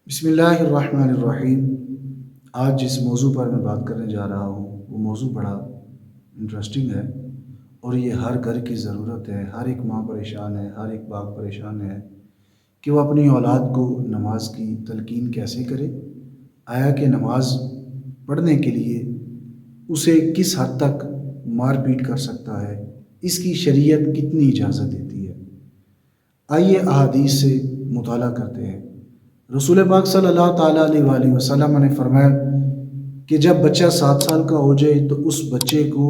بسم اللہ الرحمن الرحیم۔ آج جس موضوع پر میں بات کرنے جا رہا ہوں وہ موضوع بڑا انٹرسٹنگ ہے، اور یہ ہر گھر کی ضرورت ہے۔ ہر ایک ماں پریشان ہے، ہر ایک باپ پریشان ہے کہ وہ اپنی اولاد کو نماز کی تلقین کیسے کرے۔ آیا کہ نماز پڑھنے کے لیے اسے کس حد تک مار پیٹ کر سکتا ہے، اس کی شریعت کتنی اجازت دیتی ہے۔ آئیے احادیث سے مطالعہ کرتے ہیں۔ رسول پاک صلی اللہ تعالیٰ علیہ وآلہ وسلم نے فرمایا کہ جب بچہ 7 سال کا ہو جائے تو اس بچے کو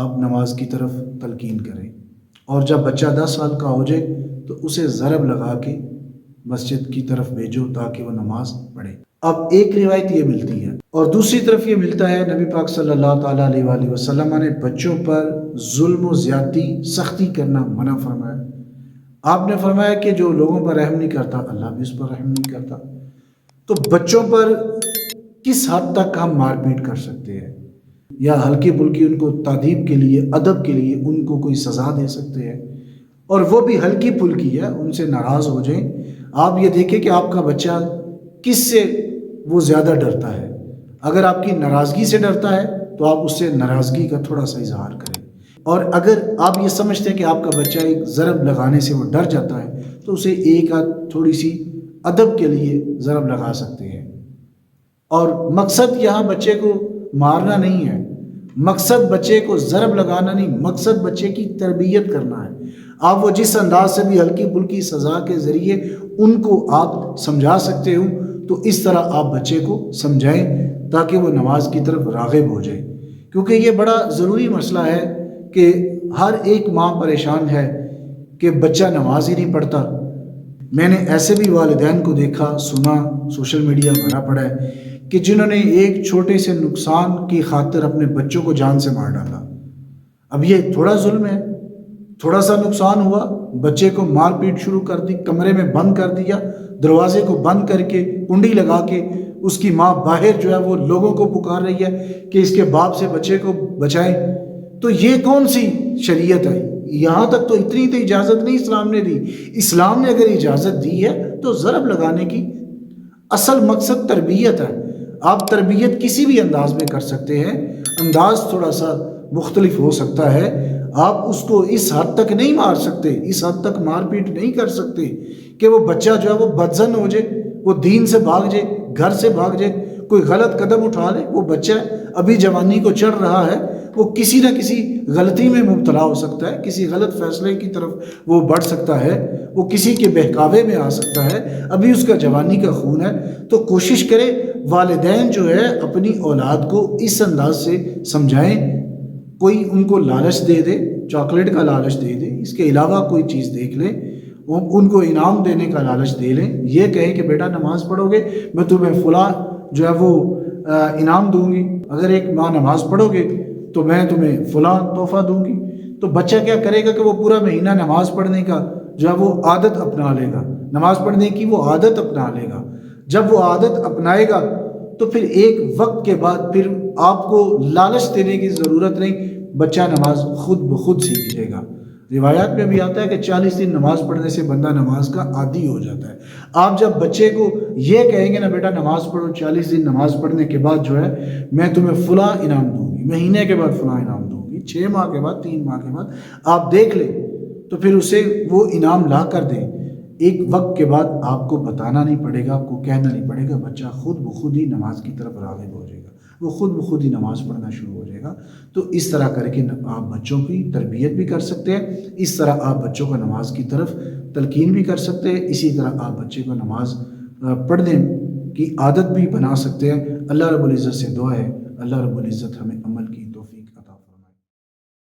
آپ نماز کی طرف تلقین کریں، اور جب بچہ 10 سال کا ہو جائے تو اسے ضرب لگا کے مسجد کی طرف بھیجو تاکہ وہ نماز پڑھے۔ اب ایک روایت یہ ملتی ہے، اور دوسری طرف یہ ملتا ہے نبی پاک صلی اللہ تعالیٰ علیہ وآلہ وسلم نے بچوں پر ظلم و زیادتی سختی کرنا منع فرمایا۔ آپ نے فرمایا کہ جو لوگوں پر رحم نہیں کرتا اللہ بھی اس پر رحم نہیں کرتا۔ تو بچوں پر کس حد تک ہم مار پیٹ کر سکتے ہیں، یا ہلکی پھلکی ان کو تعدیب کے لیے، ادب کے لیے ان کو کوئی سزا دے سکتے ہیں، اور وہ بھی ہلکی پھلکی ہے، ان سے ناراض ہو جائیں۔ آپ یہ دیکھیں کہ آپ کا بچہ کس سے وہ زیادہ ڈرتا ہے۔ اگر آپ کی ناراضگی سے ڈرتا ہے تو آپ اس سے ناراضگی کا تھوڑا سا اظہار کریں، اور اگر آپ یہ سمجھتے ہیں کہ آپ کا بچہ ایک ضرب لگانے سے وہ ڈر جاتا ہے تو اسے ایک آدھ تھوڑی سی ادب کے لیے ضرب لگا سکتے ہیں۔ اور مقصد یہاں بچے کو مارنا نہیں ہے، مقصد بچے کو ضرب لگانا نہیں، مقصد بچے کی تربیت کرنا ہے۔ آپ وہ جس انداز سے بھی ہلکی پھلکی سزا کے ذریعے ان کو آپ سمجھا سکتے ہو تو اس طرح آپ بچے کو سمجھائیں تاکہ وہ نماز کی طرف راغب ہو جائے، کیونکہ یہ بڑا ضروری مسئلہ ہے کہ ہر ایک ماں پریشان ہے کہ بچہ نماز ہی نہیں پڑھتا۔ میں نے ایسے بھی والدین کو دیکھا، سنا، سوشل میڈیا بھرا پڑا ہے کہ جنہوں نے ایک چھوٹے سے نقصان کی خاطر اپنے بچوں کو جان سے مار ڈالا۔ اب یہ تھوڑا ظلم ہے، تھوڑا سا نقصان ہوا، بچے کو مار پیٹ شروع کر دی، کمرے میں بند کر دیا، دروازے کو بند کر کے کنڈی لگا کے اس کی ماں باہر جو ہے وہ لوگوں کو پکار رہی ہے کہ اس کے باپ سے بچے کو بچائیں۔ تو یہ کون سی شریعت ہے؟ یہاں تک تو اتنی تو اجازت نہیں اسلام نے دی۔ اسلام نے اگر اجازت دی ہے تو ضرب لگانے کی اصل مقصد تربیت ہے۔ آپ تربیت کسی بھی انداز میں کر سکتے ہیں، انداز تھوڑا سا مختلف ہو سکتا ہے۔ آپ اس کو اس حد تک نہیں مار سکتے، اس حد تک مار پیٹ نہیں کر سکتے کہ وہ بچہ جو ہے وہ بدظن ہو جائے، وہ دین سے بھاگ جائے، گھر سے بھاگ جائے، کوئی غلط قدم اٹھا لے۔ وہ بچہ ابھی جوانی کو چڑھ رہا ہے، وہ کسی نہ کسی غلطی میں مبتلا ہو سکتا ہے، کسی غلط فیصلے کی طرف وہ بڑھ سکتا ہے، وہ کسی کے بہکاوے میں آ سکتا ہے، ابھی اس کا جوانی کا خون ہے۔ تو کوشش کرے والدین جو ہے اپنی اولاد کو اس انداز سے سمجھائیں۔ کوئی ان کو لالچ دے دے، چاکلیٹ کا لالچ دے دے، اس کے علاوہ کوئی چیز دیکھ لیں، ان کو انعام دینے کا لالچ دے لیں۔ یہ کہیں کہ بیٹا نماز پڑھو گے میں تمہیں فلاں جو ہے وہ انعام دوں گی، اگر ایک ماہ نماز پڑھو گے تو میں تمہیں فلاں تحفہ دوں گی۔ تو بچہ کیا کرے گا کہ وہ پورا مہینہ نماز پڑھنے کا جو ہے وہ عادت اپنا لے گا، نماز پڑھنے کی وہ عادت اپنا لے گا۔ جب وہ عادت اپنائے گا تو پھر ایک وقت کے بعد پھر آپ کو لالچ دینے کی ضرورت نہیں، بچہ نماز خود بخود سیکھ جائے گا۔ روایات میں بھی آتا ہے کہ 40 دن نماز پڑھنے سے بندہ نماز کا عادی ہو جاتا ہے۔ آپ جب بچے کو یہ کہیں گے نا بیٹا نماز پڑھو، 40 دن نماز پڑھنے کے بعد جو ہے میں تمہیں فلاں انعام دوں گی، مہینے کے بعد فلاں انعام دوں گی، 6 ماہ کے بعد، 3 ماہ کے بعد آپ دیکھ لیں، تو پھر اسے وہ انعام لا کر دیں۔ ایک وقت کے بعد آپ کو بتانا نہیں پڑے گا، آپ کو کہنا نہیں پڑے گا، بچہ خود بخود ہی نماز کی طرف راغب ہو جائے گا، وہ خود بخود ہی نماز پڑھنا شروع ہو جائے گا۔ تو اس طرح کر کے آپ بچوں کی تربیت بھی کر سکتے ہیں، اس طرح آپ بچوں کو نماز کی طرف تلقین بھی کر سکتے ہیں، اسی طرح آپ بچے کو نماز پڑھنے کی عادت بھی بنا سکتے ہیں۔ اللہ رب العزت سے دعا ہے اللہ رب العزت ہمیں عمل کی